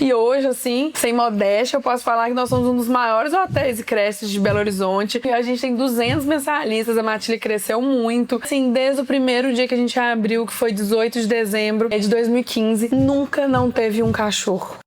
E hoje, assim, sem modéstia, eu posso falar que nós somos um dos maiores hotéis e creches de Belo Horizonte. E a gente tem 200 mensalistas, a Matilha cresceu muito. Assim, desde o primeiro dia que a gente abriu, que foi 18 de dezembro de 2015, nunca não teve um cachorro.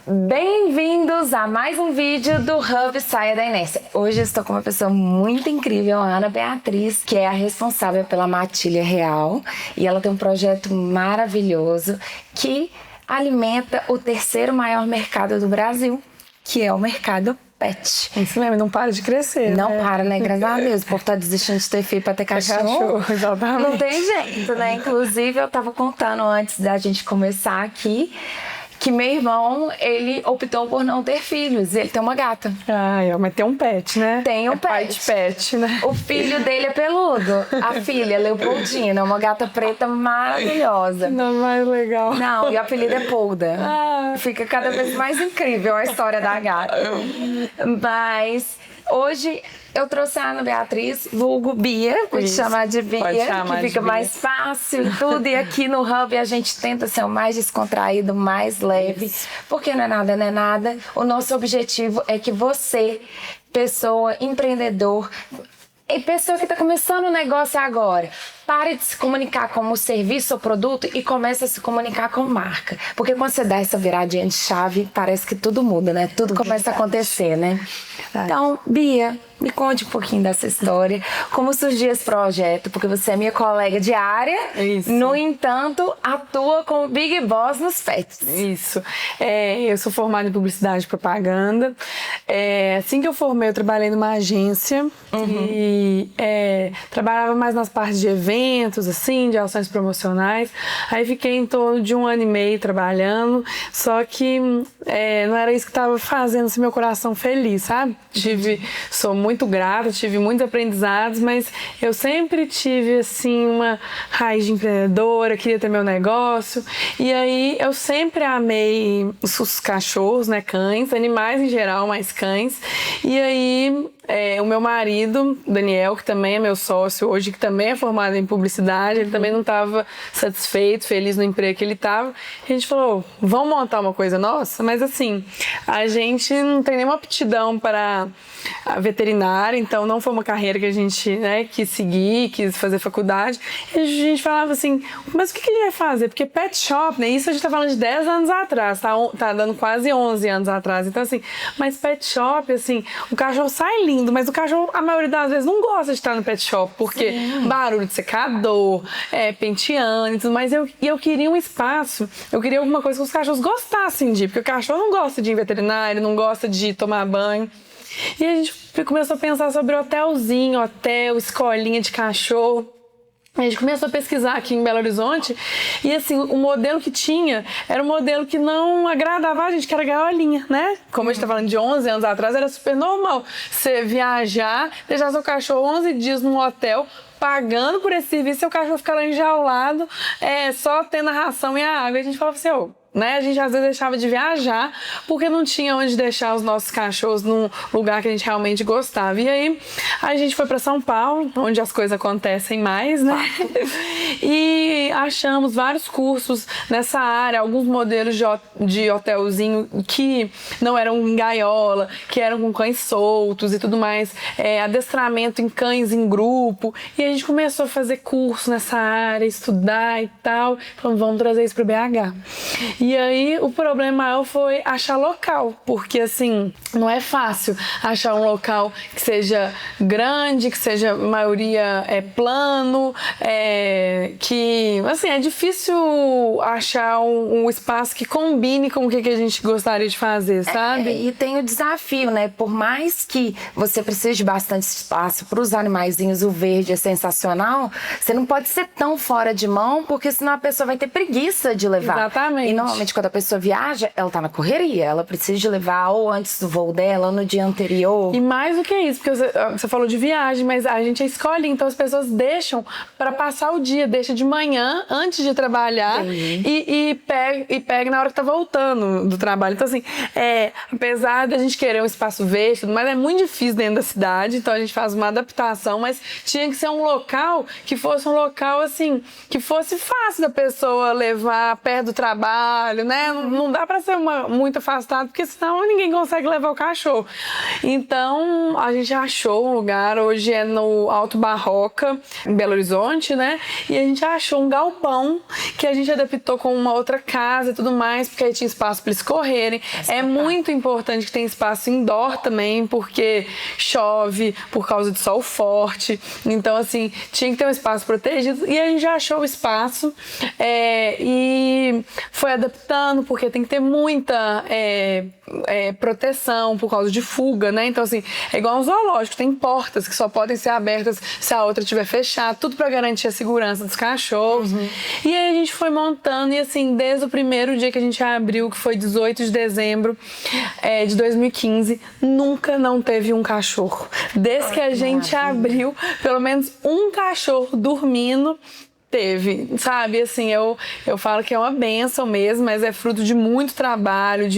Bem-vindos a mais um vídeo do Hub Saia da Inércia. Hoje eu estou com uma pessoa muito incrível, a Ana Beatriz, que é a responsável pela Matilha Real. E ela tem um projeto maravilhoso que alimenta o terceiro maior mercado do Brasil, que é o mercado pet. Isso mesmo, não para de crescer. Não para, né? Graças a Deus. O povo tá desistindo de ter filho pra ter cachorro. Exatamente. Não tem jeito, né? Inclusive, eu tava contando antes da gente começar aqui que meu irmão, ele optou por não ter filhos. Ele tem uma gata. Mas tem um pet, né? Tem um pet. Pai de pet, né? O filho dele é peludo. A filha, Leopoldina, uma gata preta maravilhosa. Não, mais legal. Não, e o apelido é Polda. Fica cada vez mais incrível a história da gata. Mas hoje eu trouxe a Ana Beatriz, vulgo Bia, vou te chamar de Bia, que fica mais fácil e tudo. E aqui no Hub a gente tenta ser o mais descontraído, o mais leve, porque não é nada. O nosso objetivo é que você, pessoa, empreendedor, e pessoa que está começando o negócio agora, pare de se comunicar como serviço ou produto e comece a se comunicar como marca. Porque quando você dá essa viradinha de chave, parece que tudo muda, né? Tudo começa a acontecer, né? Então, Bia, me conte um pouquinho dessa história. Como surgiu esse projeto? Porque você é minha colega de área. Isso. No entanto, atua como Big Boss nos pets. Isso. Eu sou formada em publicidade e propaganda. Assim que eu formei, eu trabalhei numa agência e trabalhava mais nas partes de eventos, assim, de ações promocionais. Aí fiquei em torno de 1 ano e meio trabalhando, só que não era isso que estava fazendo assim, meu coração feliz, sabe? Sou muito grata, tive muitos aprendizados, mas eu sempre tive, assim, uma raiz de empreendedora, queria ter meu negócio. E aí, eu sempre amei os cachorros, né, cães, animais em geral, mas cães. E aí, o meu marido, Daniel, que também é meu sócio hoje, que também é formado em publicidade, ele também não estava satisfeito, feliz no emprego que ele estava. A gente falou, vamos montar uma coisa nossa? Mas assim, a gente não tem nenhuma aptidão para a veterinária, então não foi uma carreira que a gente, né, quis seguir, quis fazer faculdade. E a gente falava assim, mas o que a gente vai fazer? Porque pet shop, né, isso a gente tá falando de 10 anos atrás, tá dando quase 11 anos atrás. Então assim, mas pet shop, assim, o cachorro sai lindo, mas o cachorro, a maioria das vezes, não gosta de estar no pet shop, porque barulho de secador, penteando e tudo mais. Eu queria um espaço, eu queria alguma coisa que os cachorros gostassem de ir, porque o cachorro não gosta de ir em veterinário, não gosta de tomar banho. E a gente começou a pensar sobre hotelzinho, escolinha de cachorro. A gente começou a pesquisar aqui em Belo Horizonte e assim, o modelo que tinha era um modelo que não agradava a gente, que era gaiolinha, né? Como a gente tá falando de 11 anos atrás, era super normal você viajar, deixar seu cachorro 11 dias num hotel, pagando por esse serviço, seu cachorro ficar lá enjaulado, só tendo a ração e a água. E a gente falava assim, né? A gente às vezes deixava de viajar porque não tinha onde deixar os nossos cachorros num lugar que a gente realmente gostava. E aí a gente foi para São Paulo, onde as coisas acontecem mais, né? E achamos vários cursos nessa área, alguns modelos de hotelzinho que não eram em gaiola, que eram com cães soltos e tudo mais, adestramento em cães em grupo. E a gente começou a fazer curso nessa área, estudar e tal. Falamos, vamos trazer isso para BH. E aí o problema maior foi achar local, porque assim, não é fácil achar um local que seja grande, que seja a maioria plano, que assim, é difícil achar um espaço que combine com o que a gente gostaria de fazer, sabe? E tem o desafio, né? Por mais que você precise de bastante espaço para os animaizinhos, o verde é sensacional, você não pode ser tão fora de mão, porque senão a pessoa vai ter preguiça de levar. Exatamente. E normalmente quando a pessoa viaja, ela tá na correria, ela precisa de levar ou antes do voo dela, ou no dia anterior. E mais do que isso, porque você falou de viagem, mas a gente escolhe, então as pessoas deixam para passar o dia, deixa de manhã, antes de trabalhar, e pega na hora que tá voltando do trabalho. Então, assim, apesar da gente querer um espaço verde, mas é muito difícil dentro da cidade, então a gente faz uma adaptação, mas tinha que ser um local que fosse um local, assim, que fosse fácil da pessoa levar perto do trabalho, né? Não dá para ser muito afastado, porque senão ninguém consegue levar o cachorro. Então, a gente achou um lugar, hoje é no Alto Barroca, em Belo Horizonte, né? E a gente achou um galpão que a gente adaptou com uma outra casa e tudo mais, porque aí tinha espaço para eles correrem. É muito importante que tenha espaço indoor também, porque chove por causa de sol forte. Então, assim, tinha que ter um espaço protegido. E a gente já achou o espaço e foi adaptando, porque tem que ter muita proteção por causa de fuga, né? Então, assim, é igual um zoológico, tem portas que só podem ser abertas se a outra estiver fechada, tudo para garantir a segurança dos cachorros. E aí a gente foi montando, e assim, desde o primeiro dia que a gente abriu, que foi 18 de dezembro de 2015, nunca não teve um cachorro. Desde que a gente abriu, pelo menos um cachorro dormindo teve, sabe? Assim, eu falo que é uma bênção mesmo, mas é fruto de muito trabalho,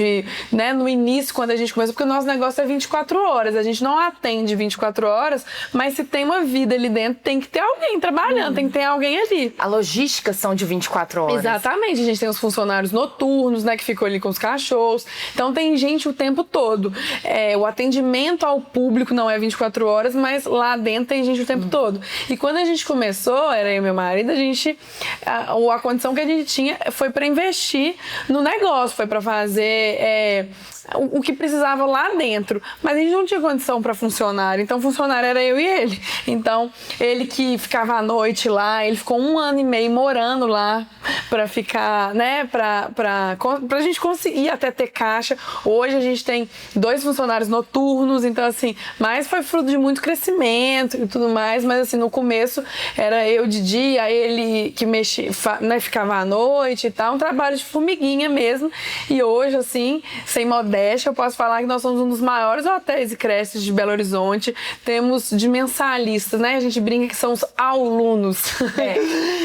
né? No início, quando a gente começou, porque o nosso negócio é 24 horas, a gente não atende 24 horas, mas se tem uma vida ali dentro, tem que ter alguém trabalhando, tem que ter alguém ali. A logística são de 24 horas. Exatamente, a gente tem os funcionários noturnos, né, que ficam ali com os cachorros, então tem gente o tempo todo. O atendimento ao público não é 24 horas, mas lá dentro tem gente o tempo todo. E quando a gente começou, era eu e meu marido, a condição que a gente tinha foi para investir no negócio, foi para fazer o que precisava lá dentro, mas a gente não tinha condição para funcionário, então funcionário era eu e ele. Então ele que ficava à noite lá, ele ficou 1 ano e meio morando lá para ficar, né, pra gente conseguir até ter caixa. Hoje a gente tem 2 funcionários noturnos, então assim, mas foi fruto de muito crescimento e tudo mais, mas assim, no começo era eu de dia, ele que mexia, né, ficava à noite e tal, um trabalho de formiguinha mesmo. E hoje, assim, sem modéstia, eu posso falar que nós somos um dos maiores hotéis e creches de Belo Horizonte. Temos de mensalistas, né? A gente brinca que são os alunos.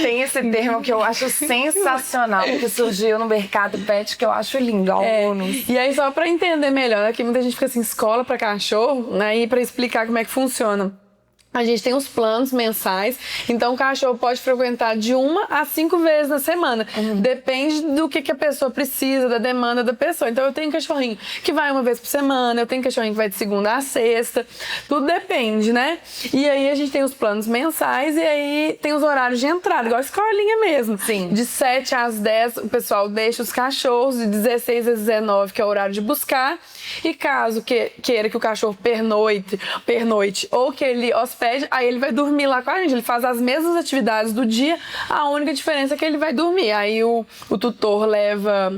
Tem esse termo que eu acho sensacional, que surgiu no mercado pet, que eu acho lindo, alunos. E aí, só para entender melhor, aqui muita gente fica assim, escola para cachorro, né? E para explicar como é que funciona. A gente tem os planos mensais, então o cachorro pode frequentar de 1 a 5 vezes na semana. Depende do que a pessoa precisa, da demanda da pessoa. Então eu tenho um cachorrinho que vai 1 vez por semana, eu tenho um cachorrinho que vai de segunda a sexta, tudo depende, né? E aí a gente tem os planos mensais e aí tem os horários de entrada, igual a escolinha mesmo. Sim. De 7 às 10 o pessoal deixa os cachorros, de 16 às 19 que é o horário de buscar. E caso queira que o cachorro pernoite ou que ele hospede, aí ele vai dormir lá com a gente. Ele faz as mesmas atividades do dia, a única diferença é que ele vai dormir. Aí o tutor leva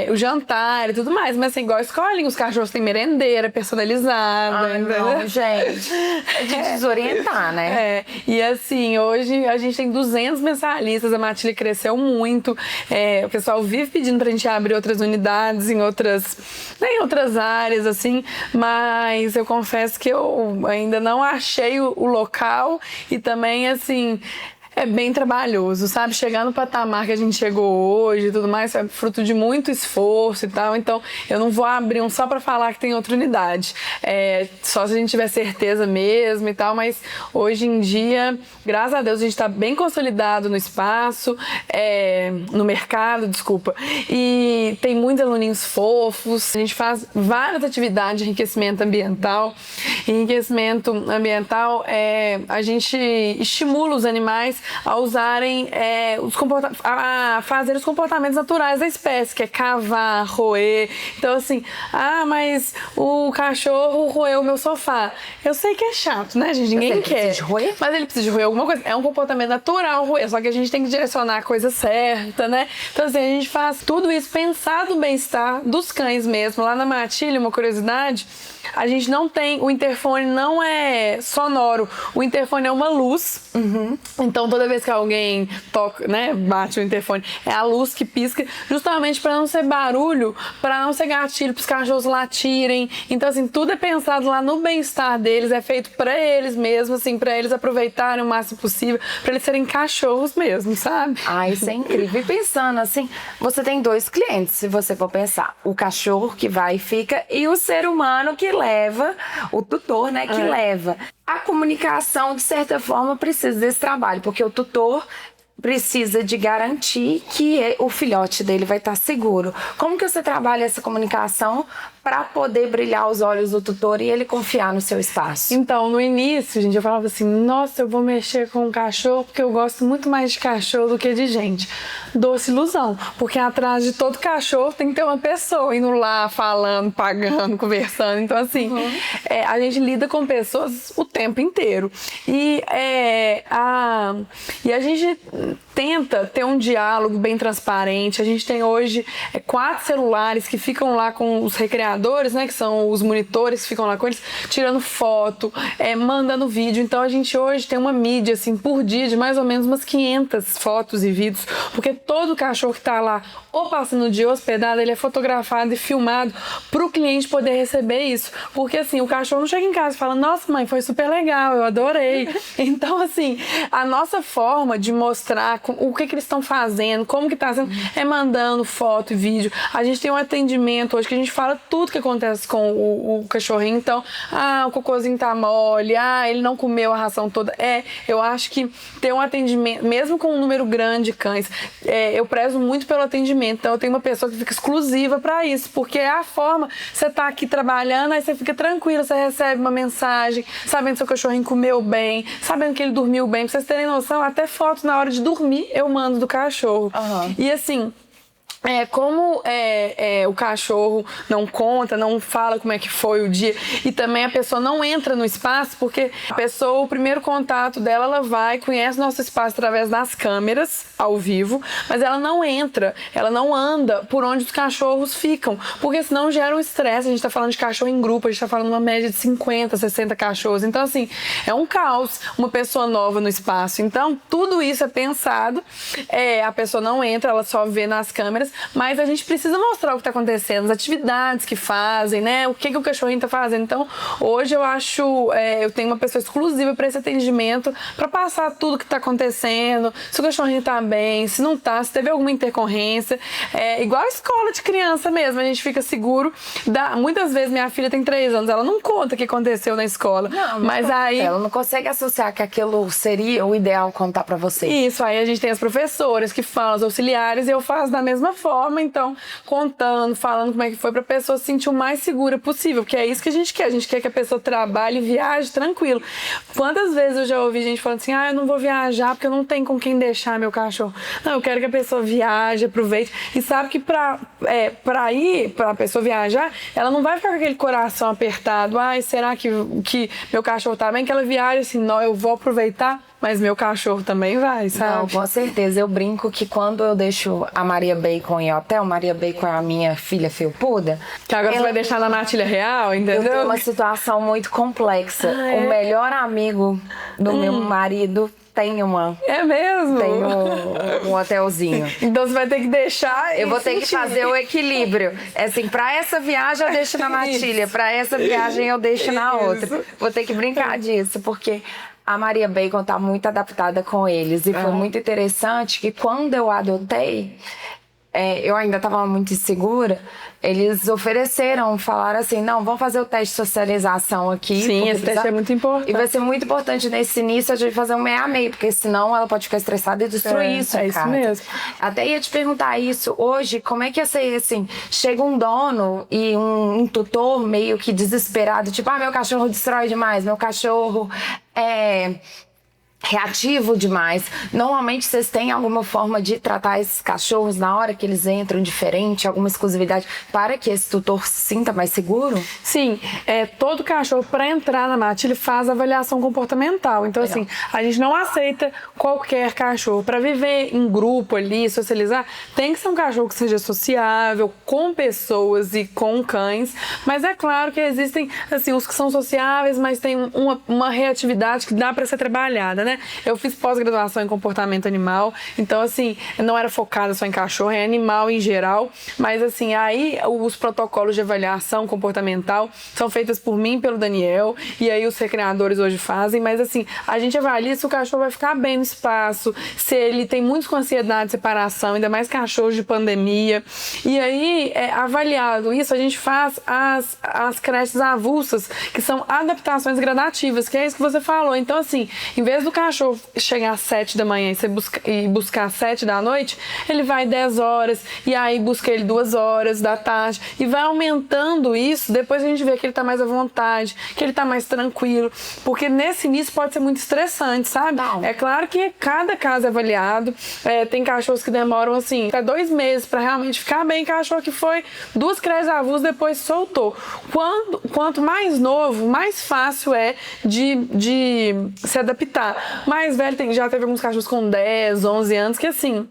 o jantar e tudo mais. Mas assim, igual a escolinha, os cachorros têm merendeira personalizada. Não, gente. É de desorientar, né? E assim, hoje a gente tem 200 mensalistas, a Matilha cresceu muito. O pessoal vive pedindo pra gente abrir outras unidades em outras áreas, assim, mas eu confesso que eu ainda não achei o local e também, assim, é bem trabalhoso, sabe? Chegar no patamar que a gente chegou hoje e tudo mais é fruto de muito esforço e tal. Então, eu não vou abrir um só pra falar que tem outra unidade. Só se a gente tiver certeza mesmo e tal. Mas hoje em dia, graças a Deus, a gente tá bem consolidado no espaço, no mercado, desculpa. E tem muitos aluninhos fofos. A gente faz várias atividades de enriquecimento ambiental. E enriquecimento ambiental, a gente estimula os animais a usarem a fazer os comportamentos naturais da espécie, que é cavar, roer. Então assim, mas o cachorro roeu o meu sofá. Eu sei que é chato, né, gente? Ninguém quer. Precisa de roer? Mas ele precisa de roer alguma coisa. É um comportamento natural roer, só que a gente tem que direcionar a coisa certa, né? Então assim, a gente faz tudo isso pensado no bem-estar dos cães mesmo. Lá na Matilha, uma curiosidade, a gente não tem, o interfone não é sonoro, o interfone é uma luz. Então toda vez que alguém toca, né, bate o interfone, é a luz que pisca, justamente para não ser barulho, para não ser gatilho, para os cachorros latirem. Então assim, tudo é pensado lá no bem-estar deles, é feito para eles mesmos, assim, para eles aproveitarem o máximo possível, para eles serem cachorros mesmo, sabe? Ah, isso é incrível. E pensando assim, você tem 2 clientes, se você for pensar. O cachorro que vai e fica e o ser humano que leva, o tutor, né, que leva. A comunicação, de certa forma, precisa desse trabalho, porque o tutor precisa de garantir que o filhote dele vai estar seguro. Como que você trabalha essa comunicação para poder brilhar os olhos do tutor e ele confiar no seu espaço? Então, no início, gente, eu falava assim, nossa, eu vou mexer com um cachorro porque eu gosto muito mais de cachorro do que de gente. Doce ilusão, porque atrás de todo cachorro tem que ter uma pessoa indo lá, falando, pagando, conversando. Então, assim, a gente lida com pessoas o tempo inteiro. E a gente tenta ter um diálogo bem transparente. A gente tem hoje 4 celulares que ficam lá com os recreadores, né, que são os monitores que ficam lá com eles, tirando foto, mandando vídeo. Então a gente hoje tem uma mídia assim por dia de mais ou menos umas 500 fotos e vídeos, porque todo cachorro que tá lá ou passando o dia hospedado, ele é fotografado e filmado para o cliente poder receber isso. Porque assim, o cachorro não chega em casa e fala, nossa mãe, foi super legal, eu adorei. Então assim, a nossa forma de mostrar o que eles estão fazendo, como que tá sendo, é mandando foto e vídeo. A gente tem um atendimento hoje que a gente fala tudo que acontece com o cachorrinho. Então, o cocôzinho tá mole, ele não comeu a ração toda. Eu acho que ter um atendimento, mesmo com um número grande de cães, eu prezo muito pelo atendimento. Então, eu tenho uma pessoa que fica exclusiva para isso, porque é a forma, você tá aqui trabalhando, aí você fica tranquila, você recebe uma mensagem, sabendo que seu cachorrinho comeu bem, sabendo que ele dormiu bem. Pra vocês terem noção, até fotos na hora de dormir eu mando do cachorro. E assim, como o cachorro não conta, não fala como é que foi o dia, e também a pessoa não entra no espaço, porque a pessoa, o primeiro contato dela, ela vai, conhece nosso espaço através das câmeras ao vivo, mas ela não entra, ela não anda por onde os cachorros ficam, porque senão gera um estresse. A gente tá falando de cachorro em grupo, a gente tá falando uma média de 50, 60 cachorros, então assim, é um caos, uma pessoa nova no espaço. Então tudo isso é pensado, a pessoa não entra, ela só vê nas câmeras, mas a gente precisa mostrar o que está acontecendo, as atividades que fazem, né? O que o cachorrinho está fazendo. Então, hoje eu acho, eu tenho uma pessoa exclusiva para esse atendimento, para passar tudo que está acontecendo, se o cachorrinho está bem, se não está, se teve alguma intercorrência. Igual a escola de criança mesmo, a gente fica seguro. Muitas vezes minha filha tem 3 anos, ela não conta o que aconteceu na escola. Não, mas aí ela não consegue associar que aquilo seria o ideal contar para você. Isso, aí a gente tem as professoras que falam, os auxiliares, e eu faço da mesma forma, então, contando, falando como é que foi, pra pessoa se sentir o mais segura possível, porque é isso que a gente quer que a pessoa trabalhe e viaje tranquilo. Quantas vezes eu já ouvi gente falando assim, eu não vou viajar porque eu não tenho com quem deixar meu cachorro. Não, eu quero que a pessoa viaje, aproveite, e sabe que pra pessoa viajar, ela não vai ficar com aquele coração apertado, será que meu cachorro tá bem? Que ela viaja assim, não, eu vou aproveitar, mas meu cachorro também vai, sabe? Não, com certeza. Eu brinco que quando eu deixo a Maria Bacon em hotel, Maria Bacon é a minha filha felpuda. Que agora você vai deixar na matilha real, entendeu? Eu tenho uma situação muito complexa. O melhor amigo do meu marido tem uma. É mesmo? Tem um hotelzinho. Então você vai ter que deixar. Eu vou ter que fazer o equilíbrio. Assim, pra essa viagem eu deixo na matilha, pra essa viagem eu deixo na outra. Vou ter que brincar disso, porque a Maria Bacon tá muito adaptada com eles. E foi muito interessante que quando eu adotei, eu ainda estava muito insegura, eles falaram assim, não, vamos fazer o teste de socialização aqui. Sim, esse teste é muito importante. E vai ser muito importante nesse início a gente fazer um meia a meio, porque senão ela pode ficar estressada e destruir isso. É isso mesmo. Até ia te perguntar isso hoje, como é que ia ser assim, chega um dono e um tutor meio que desesperado, tipo, meu cachorro destrói demais, meu cachorro reativo demais. Normalmente vocês têm alguma forma de tratar esses cachorros na hora que eles entram diferente, alguma exclusividade para que esse tutor se sinta mais seguro? Sim, todo cachorro para entrar na matilha faz avaliação comportamental. Então assim, a gente não aceita qualquer cachorro para viver em grupo ali, socializar. Tem que ser um cachorro que seja sociável com pessoas e com cães, mas é claro que existem assim os que são sociáveis, mas tem uma reatividade que dá para ser trabalhada, né? Eu fiz pós-graduação em comportamento animal, então assim, não era focada só em cachorro, é animal em geral, mas assim, aí os protocolos de avaliação comportamental são feitos por mim e pelo Daniel, e aí os recreadores hoje fazem, mas assim, a gente avalia se o cachorro vai ficar bem no espaço, se ele tem muitos com ansiedade de separação, ainda mais cachorros de pandemia, e aí, avaliado isso, a gente faz as creches avulsas, que são adaptações gradativas, que é isso que você falou. Então assim, em vez do cachorro chegar às 7 da manhã e buscar às 7 da noite, ele vai 10 horas, e aí busca ele 2 horas da tarde, e vai aumentando isso, depois a gente vê que ele tá mais à vontade, que ele tá mais tranquilo, porque nesse início pode ser muito estressante, sabe? Não. É claro que cada caso é avaliado, tem cachorros que demoram assim, até 2 meses para realmente ficar bem, cachorro que foi 2 creches avulsas, depois soltou. Quanto mais novo, mais fácil é de se adaptar. Mais velho, já teve alguns cachorros com 10, 11 anos que assim,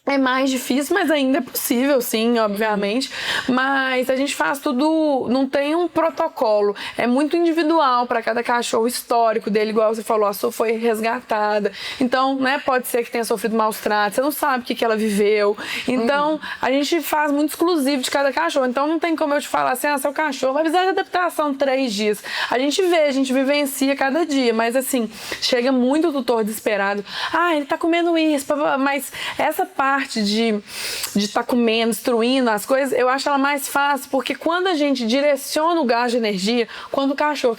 é mais difícil, mas ainda é possível, sim, obviamente. Mas a gente faz tudo, não tem um protocolo. É muito individual para cada cachorro, o histórico dele, igual você falou, a sua foi resgatada. Então, né, pode ser que tenha sofrido maus tratos, você não sabe o que ela viveu. Então, a gente faz muito exclusivo de cada cachorro. Então, não tem como eu te falar assim, seu cachorro vai precisar de adaptação 3 dias. A gente vê, a gente vivencia cada dia, mas assim, chega muito tutor desesperado. Ele tá comendo isso, mas essa parte de estar comendo, destruindo as coisas, eu acho ela mais fácil, porque quando a gente direciona o gasto de energia, quando o cachorro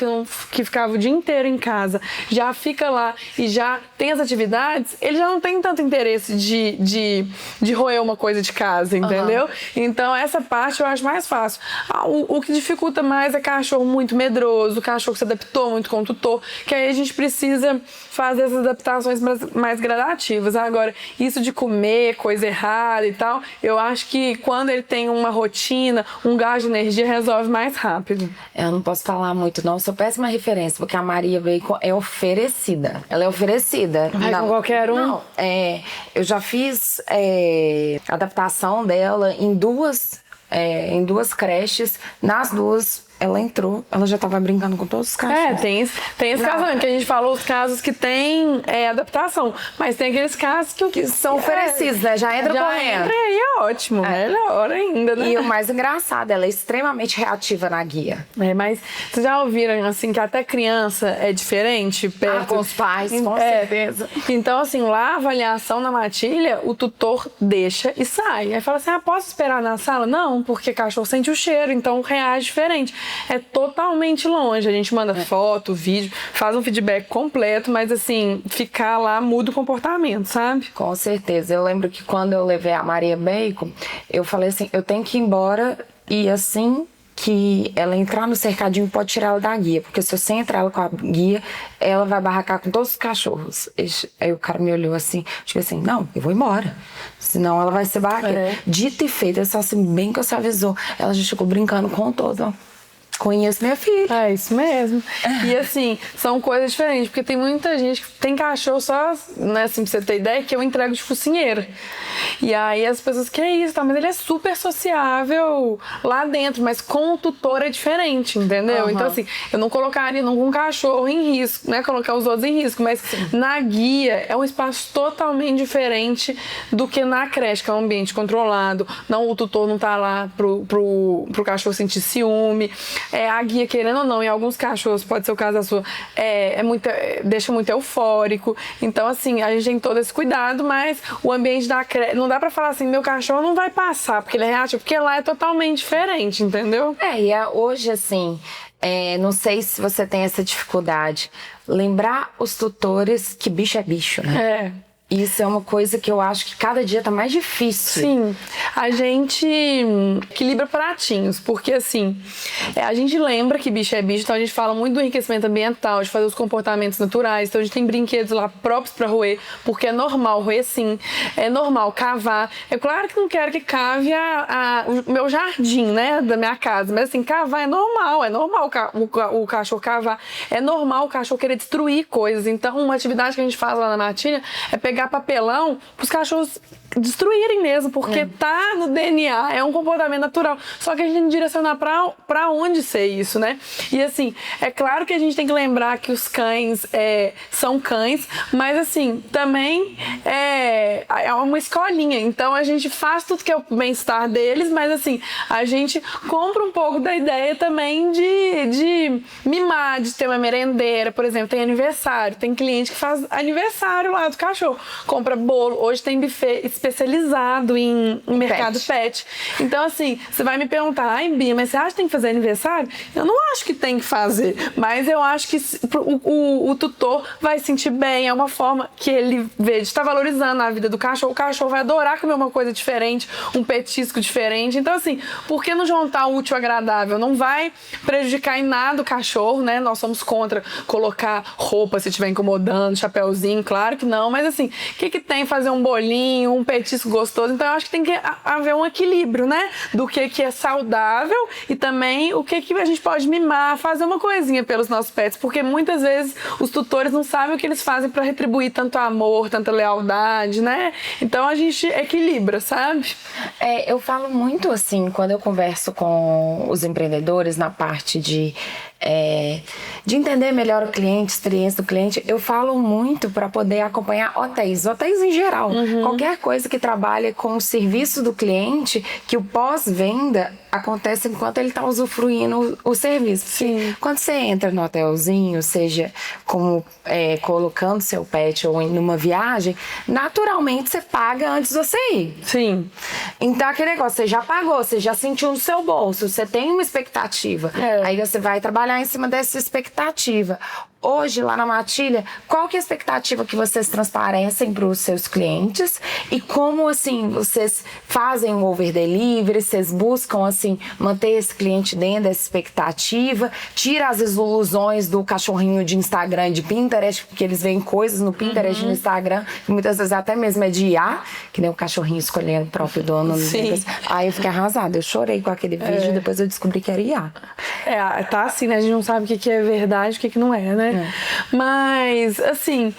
que ficava o dia inteiro em casa já fica lá e já tem as atividades, ele já não tem tanto interesse de roer uma coisa de casa, entendeu? Então essa parte eu acho mais fácil. O que dificulta mais é cachorro muito medroso, cachorro que se adaptou muito com o tutor, que aí a gente precisa fazer essas adaptações mais gradativas. Agora, isso de comer coisa errada e tal, eu acho que quando ele tem uma rotina, um gasto de energia resolve mais rápido. Eu não posso falar muito, não. Sou péssima referência, porque a Maria Bacon é oferecida. Ela é oferecida. Vai com qualquer um? Não, eu já fiz adaptação dela em duas creches. Nas duas, ela entrou, ela já tava brincando com todos os cachorros. Tem esse caso mesmo, que a gente falou os casos que tem adaptação, mas tem aqueles casos que são oferecidos, né? Já entra correndo. Entra aí, é ótimo, melhor ainda, né? E o mais engraçado, ela é extremamente reativa na guia. Mas vocês já ouviram, assim, que até criança é diferente perto? Com os pais, com certeza. Então, assim, lá a avaliação na matilha, o tutor deixa e sai. Aí fala assim, posso esperar na sala? Não, porque cachorro sente o cheiro, então reage diferente. É totalmente longe. A gente manda foto, vídeo, faz um feedback completo, mas assim, ficar lá muda o comportamento, sabe? Com certeza. Eu lembro que quando eu levei a Maria Bacon, eu falei assim, eu tenho que ir embora e assim que ela entrar no cercadinho pode tirar ela da guia, porque se você entrar ela com a guia, ela vai barracar com todos os cachorros. Aí o cara me olhou assim, tipo assim, não, eu vou embora, senão ela vai ser barraqueira. Dito e feito, eu só assim, bem que você avisou, ela já chegou brincando com todo. Conheço minha filha. É isso mesmo. E assim, são coisas diferentes, porque tem muita gente que tem cachorro só, né, assim, pra você ter ideia, que eu entrego de focinheira. E aí as pessoas, que é isso, tá? Mas ele é super sociável lá dentro, mas com o tutor é diferente, entendeu? Então assim, eu não colocaria um cachorro em risco, né, colocar os outros em risco, mas na guia é um espaço totalmente diferente do que na creche, que é um ambiente controlado, não, o tutor não tá lá pro cachorro sentir ciúme. A guia, querendo ou não, em alguns cachorros, pode ser o caso da sua, deixa muito eufórico. Então, assim, a gente tem todo esse cuidado, mas o ambiente da creche, não dá pra falar assim, meu cachorro não vai passar, porque ele é reativo, porque lá é totalmente diferente, entendeu? Hoje, assim, não sei se você tem essa dificuldade, lembrar os tutores que bicho é bicho, né? Isso é uma coisa que eu acho que cada dia tá mais difícil. Sim, a gente equilibra pratinhos, porque assim, a gente lembra que bicho é bicho, então a gente fala muito do enriquecimento ambiental, de fazer os comportamentos naturais, então a gente tem brinquedos lá próprios para roer, porque é normal roer sim, é normal cavar. É claro que não quero que cave o meu jardim, né, da minha casa, mas assim, cavar é normal o cachorro cavar, é normal o cachorro querer destruir coisas. Então uma atividade que a gente faz lá na matilha é pegar papelão para os cachorros destruírem mesmo, porque tá no DNA, é um comportamento natural. Só que a gente tem que direcionar pra onde ser isso, né? E assim, é claro que a gente tem que lembrar que os cães são cães, mas assim, também é uma escolinha. Então a gente faz tudo que é o bem-estar deles, mas assim, a gente compra um pouco da ideia também de mimar, de ter uma merendeira, por exemplo, tem aniversário, tem cliente que faz aniversário lá do cachorro, compra bolo, hoje tem buffet especializado em mercado pet. Então, assim, você vai me perguntar, ai, Bia, mas você acha que tem que fazer aniversário? Eu não acho que tem que fazer, mas eu acho que o tutor vai sentir bem, é uma forma que ele vê de estar valorizando a vida do cachorro. O cachorro vai adorar comer uma coisa diferente, um petisco diferente. Então, assim, por que não juntar o útil ao agradável? Não vai prejudicar em nada o cachorro, né? Nós somos contra colocar roupa se estiver incomodando, chapéuzinho, claro que não, mas assim, o que tem fazer um bolinho, um petisco gostoso? Então eu acho que tem que haver um equilíbrio, né? Do que é saudável e também o que a gente pode mimar, fazer uma coisinha pelos nossos pets, porque muitas vezes os tutores não sabem o que eles fazem para retribuir tanto amor, tanta lealdade, né? Então a gente equilibra, sabe? Eu falo muito assim, quando eu converso com os empreendedores na parte de entender melhor o cliente, experiência do cliente, eu falo muito para poder acompanhar hotéis em geral. Qualquer coisa que trabalhe com o serviço do cliente, que o pós-venda acontece enquanto ele está usufruindo o serviço. Sim. Quando você entra no hotelzinho, seja como colocando seu pet ou numa viagem, naturalmente você paga antes de você ir. Sim. Então aquele negócio, você já pagou, você já sentiu no seu bolso, você tem uma expectativa. Aí você vai trabalhar em cima dessa expectativa. Hoje, lá na Matilha, qual que é a expectativa que vocês transparecem para os seus clientes? E como, assim, vocês fazem o over delivery, vocês buscam, assim, manter esse cliente dentro dessa expectativa, tira as ilusões do cachorrinho de Instagram e de Pinterest, porque eles veem coisas no Pinterest e no Instagram, que muitas vezes até mesmo é de IA, que nem o cachorrinho escolhendo o próprio dono. Sim. Aí eu fiquei arrasada, eu chorei com aquele vídeo, depois eu descobri que era IA. Tá assim, né? A gente não sabe o que é verdade e o que não é, né? Mas, assim,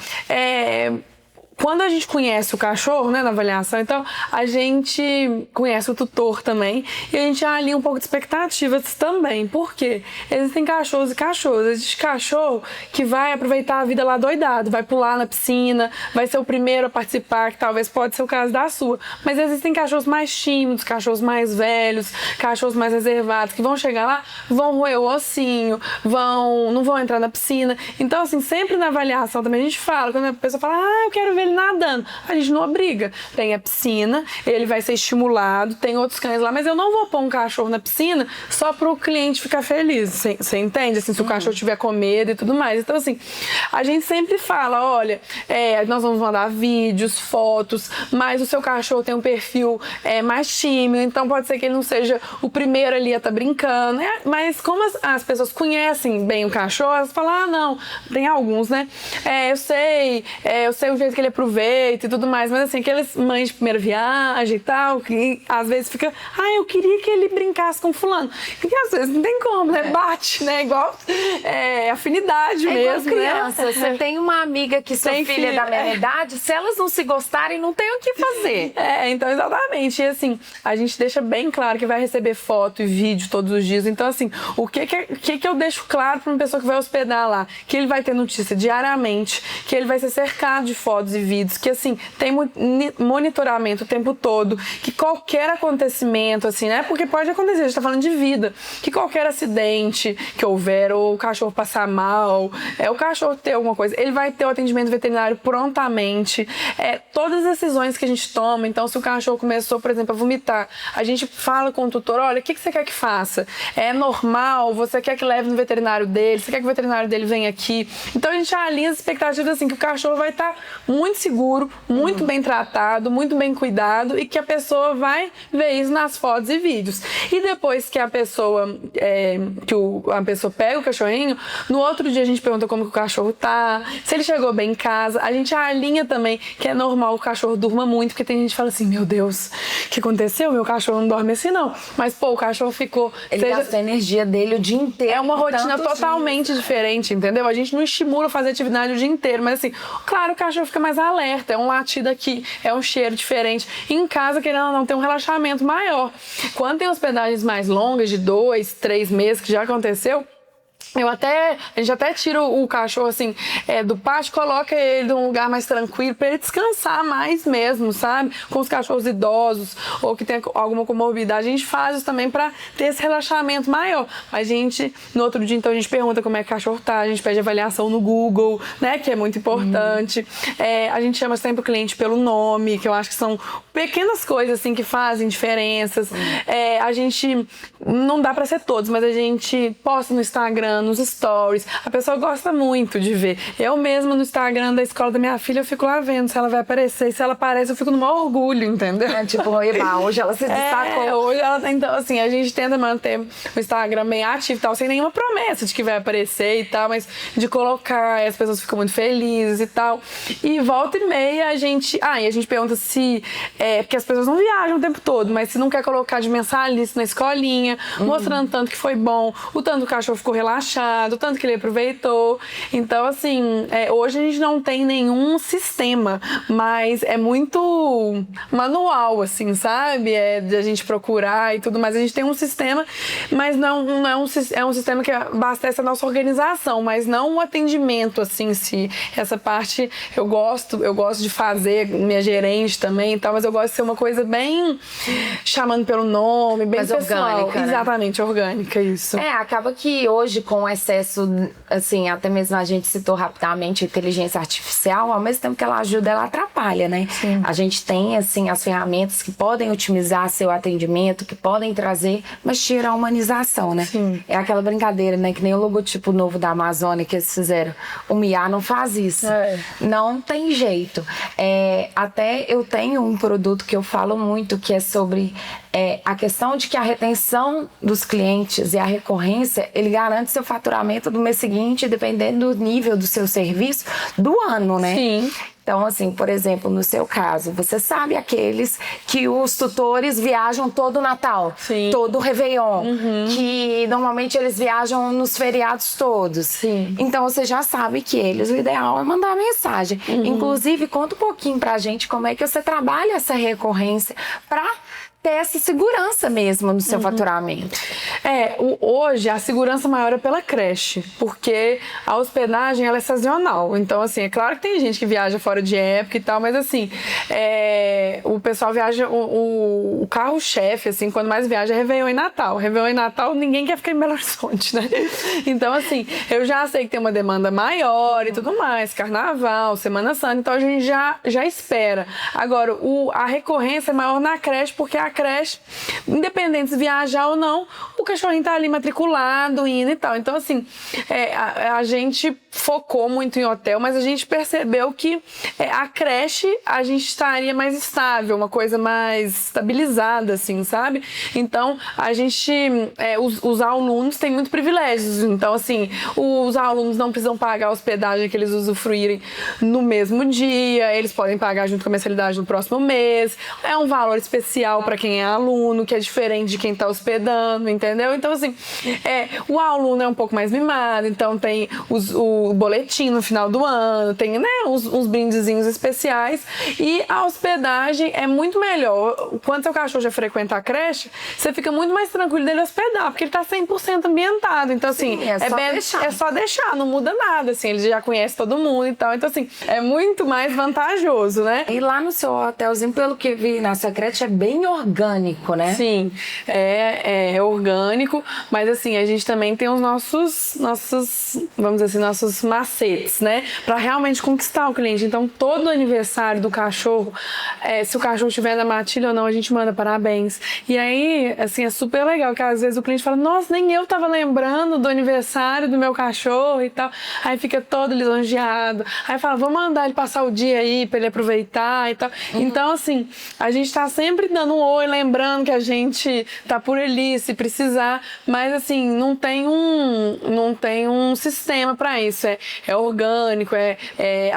quando a gente conhece o cachorro, né, na avaliação, então a gente conhece o tutor também e a gente alinha um pouco de expectativas também. Por quê? Existem cachorros e cachorros. Existe cachorro que vai aproveitar a vida lá doidado, vai pular na piscina, vai ser o primeiro a participar, que talvez pode ser o caso da sua. Mas existem cachorros mais tímidos, cachorros mais velhos, cachorros mais reservados, que vão chegar lá, vão roer o ossinho, não vão entrar na piscina. Então, assim, sempre na avaliação também a gente fala, quando a pessoa fala, eu quero ver ele nadando, a gente não obriga. Tem a piscina, ele vai ser estimulado, tem outros cães lá, mas eu não vou pôr um cachorro na piscina só pro cliente ficar feliz. Você entende? Assim, se o cachorro tiver com medo e tudo mais. Então, assim, a gente sempre fala, olha, nós vamos mandar vídeos, fotos, mas o seu cachorro tem um perfil mais tímido, então pode ser que ele não seja o primeiro ali a estar brincando. Mas como as pessoas conhecem bem o cachorro, elas falam, não, tem alguns, né? Eu sei o jeito que ele aproveita e tudo mais, mas assim, aquelas mães de primeira viagem e tal, que às vezes fica, eu queria que ele brincasse com fulano. Porque às vezes não tem como, né? Bate, né? Igual afinidade mesmo, igual criança. Né? Você tem uma amiga que sua filha é da mesma idade, se elas não se gostarem, não tem o que fazer. Então, exatamente. E assim, a gente deixa bem claro que vai receber foto e vídeo todos os dias. Então, assim, o que eu deixo claro para uma pessoa que vai hospedar lá? Que ele vai ter notícia diariamente, que ele vai ser cercado de fotos e vídeos, que assim, tem monitoramento o tempo todo, que qualquer acontecimento, assim, né? Porque pode acontecer, a gente tá falando de vida, que qualquer acidente que houver, ou o cachorro passar mal, o cachorro ter alguma coisa, ele vai ter o atendimento veterinário prontamente, todas as decisões que a gente toma. Então, se o cachorro começou, por exemplo, a vomitar, a gente fala com o tutor, olha, o que você quer que faça? É normal? Você quer que leve no veterinário dele? Você quer que o veterinário dele venha aqui? Então, a gente alinha as expectativas, assim, que o cachorro vai estar muito muito seguro, muito bem tratado, muito bem cuidado e que a pessoa vai ver isso nas fotos e vídeos. E depois que a pessoa pega o cachorrinho, no outro dia a gente pergunta como que o cachorro tá, se ele chegou bem em casa. A gente alinha também que é normal o cachorro durma muito, porque tem gente que fala assim, meu Deus, o que aconteceu? Meu cachorro não dorme assim não. Mas pô, o cachorro ficou... Ele gasta a energia dele o dia inteiro. É uma rotina totalmente diferente, entendeu? A gente não estimula fazer atividade o dia inteiro, mas assim, claro, o cachorro fica mais alerta, é um latido aqui, é um cheiro diferente. E em casa, querendo ou não, tem um relaxamento maior. Quando tem hospedagens mais longas, de 2, 3 meses, que já aconteceu, a gente até tira o cachorro assim do pátio, coloca ele num lugar mais tranquilo pra ele descansar mais mesmo, sabe? Com os cachorros idosos ou que tem alguma comorbidade, a gente faz isso também pra ter esse relaxamento maior. A gente, no outro dia, então a gente pergunta como é que o cachorro tá, a gente pede avaliação no Google, né? Que é muito importante. A gente chama sempre o cliente pelo nome, que eu acho que são pequenas coisas assim que fazem diferenças. A gente, não dá pra ser todos, mas a gente posta no Instagram, nos stories. A pessoa gosta muito de ver. Eu mesma no Instagram da escola da minha filha, eu fico lá vendo se ela vai aparecer. E se ela aparece, eu fico no maior orgulho, entendeu? Tipo, eba, hoje ela se destacou. Hoje ela... Então, assim, a gente tenta manter o Instagram bem ativo e tal, sem nenhuma promessa de que vai aparecer e tal, mas de colocar, e as pessoas ficam muito felizes e tal. E volta e meia a gente... e a gente pergunta se... porque as pessoas não viajam o tempo todo, mas se não quer colocar de mensalista na escolinha, mostrando tanto que foi bom, o tanto que o cachorro ficou relaxado, o tanto que ele aproveitou. Então, assim, hoje a gente não tem nenhum sistema, mas é muito manual, assim, sabe? De a gente procurar e tudo mais. A gente tem um sistema, mas não é um sistema que abastece a nossa organização, mas não o atendimento, assim, em si. Essa parte eu gosto de fazer, minha gerente também e tal, mas eu gosto de ser uma coisa bem chamando pelo nome, bem mais pessoal. Orgânica, né? Exatamente, orgânica, isso. Acaba que hoje, com o excesso, assim, até mesmo a gente citou rapidamente a inteligência artificial, ao mesmo tempo que ela ajuda, ela atrapalha, né? Sim. A gente tem, assim, as ferramentas que podem otimizar seu atendimento, que podem trazer, mas tira a humanização, né? Sim. É aquela brincadeira, né? Que nem o logotipo novo da Amazônia que eles fizeram. O Mia não faz isso. Não tem jeito. Até eu tenho um produto que eu falo muito, que é sobre a questão de que a retenção dos clientes e a recorrência, ele garante seu faturamento do mês seguinte, dependendo do nível do seu serviço, do ano, né? Sim. Então, assim, por exemplo, no seu caso, você sabe aqueles que os tutores viajam todo o Natal, Sim. todo o Réveillon, que normalmente eles viajam nos feriados todos. Sim. Então, você já sabe que eles, o ideal é mandar mensagem. Inclusive, conta um pouquinho pra gente como é que você trabalha essa recorrência pra ter essa segurança mesmo no seu faturamento. Hoje a segurança maior é pela creche, porque a hospedagem ela é sazonal. Então, assim, é claro que tem gente que viaja fora de época e tal, mas assim, o pessoal viaja, o carro-chefe, assim, quando mais viaja é Réveillon e Natal. Réveillon e Natal, ninguém quer ficar em Belo Horizonte, né? Então, assim, eu já sei que tem uma demanda maior e tudo mais, Carnaval, Semana Santa, então a gente já espera. Agora, a recorrência é maior na creche, porque a creche, independente se viajar ou não, o cachorrinho tá ali matriculado, indo e tal. Então, assim, a gente focou muito em hotel, mas a gente percebeu que a creche a gente estaria mais estável, uma coisa mais estabilizada, assim, sabe? Então, a gente, os alunos têm muitos privilégios. Então, assim, os alunos não precisam pagar a hospedagem que eles usufruírem no mesmo dia, eles podem pagar junto com a mensalidade no próximo mês. É um valor especial para quem é aluno, que é diferente de quem está hospedando, entendeu? Então, assim, o aluno é um pouco mais mimado, então tem o boletim no final do ano, tem, né, uns brindezinhos especiais, e a hospedagem é muito melhor. Quando seu cachorro já frequenta a creche, você fica muito mais tranquilo dele hospedar, porque ele tá 100% ambientado. Então, assim, sim, é só deixar, não muda nada, assim, ele já conhece todo mundo e tal. Então, assim, é muito mais vantajoso, né? E lá no seu hotelzinho, pelo que vi na sua creche, é bem orgânico. orgânico, né? Sim, é orgânico, mas assim, a gente também tem os nossos, vamos dizer assim, nossos macetes, né? Pra realmente conquistar o cliente. Então, todo aniversário do cachorro, se o cachorro estiver na matilha ou não, a gente manda parabéns. E aí, assim, é super legal, que às vezes o cliente fala, nossa, nem eu tava lembrando do aniversário do meu cachorro e tal. Aí fica todo lisonjeado. Aí fala, vou mandar ele passar o dia aí pra ele aproveitar e tal. Então, assim, a gente tá sempre dando um oi, lembrando que a gente tá por ali, se precisar, mas assim, não tem um sistema pra isso. É orgânico,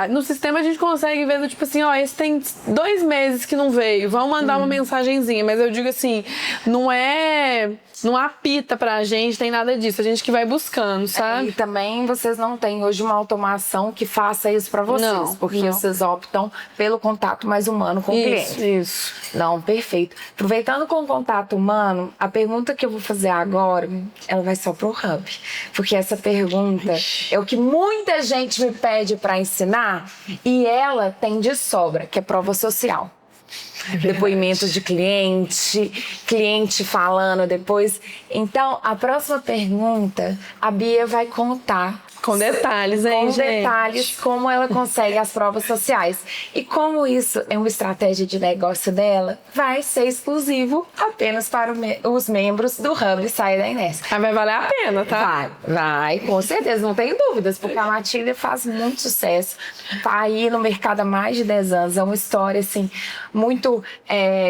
no sistema a gente consegue ver do tipo assim, ó, esse tem 2 meses que não veio, vamos mandar uma mensagenzinha, mas eu digo assim, não apita pra gente, tem nada disso, a gente que vai buscando, sabe? E também vocês não têm hoje uma automação que faça isso pra vocês, porque vocês optam pelo contato mais humano com o cliente. Isso. Não, perfeito. Aproveitando com o contato humano, a pergunta que eu vou fazer agora, ela vai só pro Hub, porque essa pergunta é o que muita gente me pede pra ensinar e ela tem de sobra, que é prova social. Depoimentos de cliente falando depois. Então, a próxima pergunta, a Bia vai contar com detalhes, hein, com gente? detalhes como ela consegue as provas sociais. E como isso é uma estratégia de negócio dela, vai ser exclusivo apenas para os membros do Hub Sai da Inércia. Mas vai valer a pena, tá? Vai, com certeza, não tenho dúvidas, porque a Matilha faz muito sucesso. Tá aí no mercado há mais de 10 anos. É uma história, assim, muito,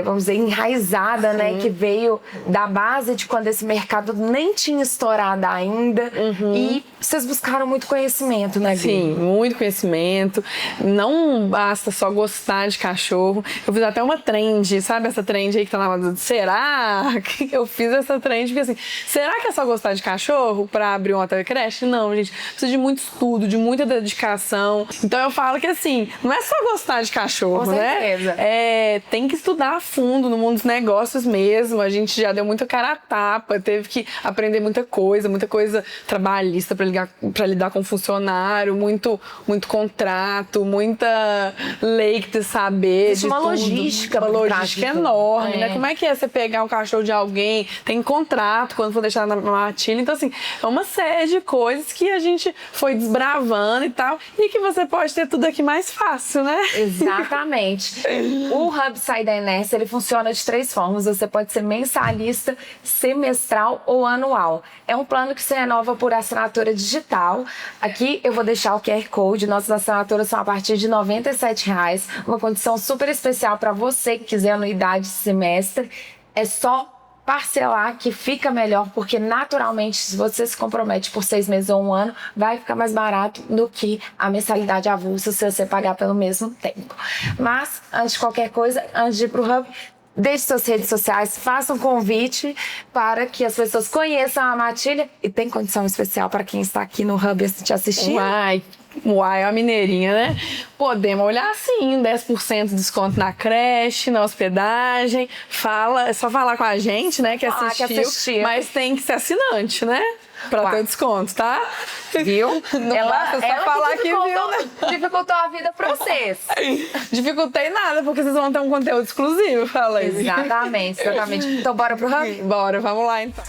vamos dizer, enraizada, né? Que veio da base de quando esse mercado nem tinha estourado ainda. E vocês buscaram muito conhecimento, né, Bia? Sim, muito conhecimento. Não basta só gostar de cachorro. Eu fiz até uma trend, sabe essa trend aí que tá na moda? Será que eu fiz essa trend? Porque assim, será que é só gostar de cachorro pra abrir uma telecreche? Não, gente. Precisa de muito estudo, de muita dedicação. Então eu falo que assim, não é só gostar de cachorro, com certeza, né? Tem que estudar a fundo no mundo dos negócios mesmo. A gente já deu muita cara a tapa, teve que aprender muita coisa trabalhista pra lidar com funcionário, muito contrato, muita lei que tem que saber. Existe uma logística. Uma logística enorme, né? Como é que é você pegar um cachorro de alguém, tem contrato quando for deixar na matilha. Então, assim, é uma série de coisas que a gente foi desbravando e tal, e que você pode ter tudo aqui mais fácil, né? Exatamente. O Hub Sai da Inércia, ele funciona de 3 formas. Você pode ser mensalista, semestral ou anual. É um plano que se renova por assinatura digital. Aqui eu vou deixar o QR Code. Nossas assinaturas são a partir de R$ 97,00. Uma condição super especial para você que quiser anuidade de semestre. É só parcelar que fica melhor, porque naturalmente, se você se compromete por 6 meses ou 1 ano, vai ficar mais barato do que a mensalidade avulsa se você pagar pelo mesmo tempo. Mas, antes de qualquer coisa, antes de ir pro Hub, deixe suas redes sociais, faça um convite para que as pessoas conheçam a Matilha, e tem condição especial para quem está aqui no Hub te assistindo. Uai, a mineirinha, né? Podemos olhar sim, 10% de desconto na creche, na hospedagem. É só falar com a gente, né? Que assistiu. Mas tem que ser assinante, né? Pra ter desconto, tá? Viu? Não basta só falar que viu, né? Dificultou a vida pra vocês. Dificultei nada, porque vocês vão ter um conteúdo exclusivo, fala aí. Exatamente. Então bora pro Hub? Bora, vamos lá então.